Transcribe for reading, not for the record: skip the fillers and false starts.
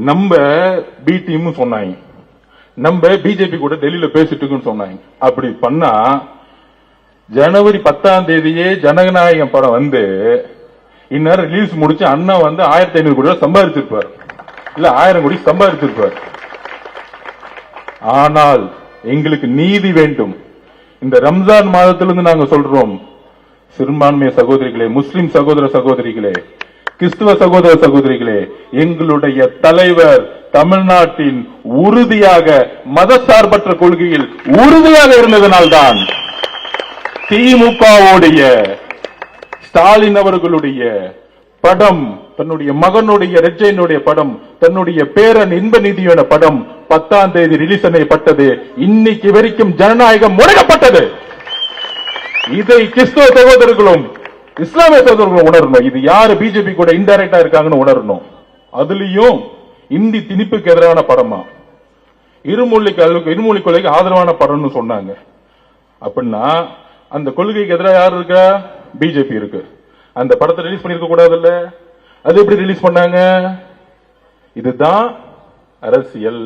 நம்ம B team சொன்னாங்க, நம்ம பிஜேபி கூட டெல்லியில பேசிட்டு சொன்னாங்க. அப்படி பண்ணா ஜனவரி 10ஆம் தேதியே ஜனநாயகம் படம் வந்து இந்நேரம் ரிலீஸ் முடிச்சு அண்ணா வந்து 1500 கோடி சம்பாதிச்சிருப்பார், இல்ல 1000 கோடி சம்பாதிச்சிருப்பார். ஆனால் எங்களுக்கு நீதி வேண்டும். இந்த ரம்ஜான் மாதத்திலிருந்து நாங்க சொல்றோம், சிறுபான்மை சகோதரிகளே, முஸ்லிம் சகோதர சகோதரிகளே, கிறிஸ்துவ சகோதர சகோதரிகளே, எங்களுடைய தலைவர் தமிழ்நாட்டின் உறுதியாக மதசார்பற்ற கொள்கையில் உறுதியாக இருந்ததனால்தான் திமுகவுடைய ஸ்டாலின் அவர்களுடைய படம், தன்னுடைய மகனுடைய ரெஜைனுடைய படம், தன்னுடைய பேரன் இன்ப நிதியோட படம் 10ஆம் தேதி ரிலீஸ் செய்யப்பட்டது. இன்னைக்கு வரைக்கும் ஜனநாயகம் முடக்கப்பட்டது. இதை கிறிஸ்தவ சகோதரர்களும் இஸ்லாமிய சகோதரர்களும் உணரணும். இது யாரு பிஜேபி கூட இன்டைரக்டா இருக்காங்கன்னு உணரணும். அதுலயும் இந்தி திணிப்புக்கு எதிரான படமா, இருமொழி கொள்கைக்கு ஆதரவான படம்னு சொன்னாங்க. அப்படின்னா அந்த கொள்கைக்கு எதிராக யாரு இருக்கா? பிஜேபி இருக்கு. அந்த படத்தை ரிலீஸ் பண்ணிருக்க கூடாது இல்ல? அது எப்படி ரிலீஸ் பண்ணாங்க? இதுதான் அரசியல்.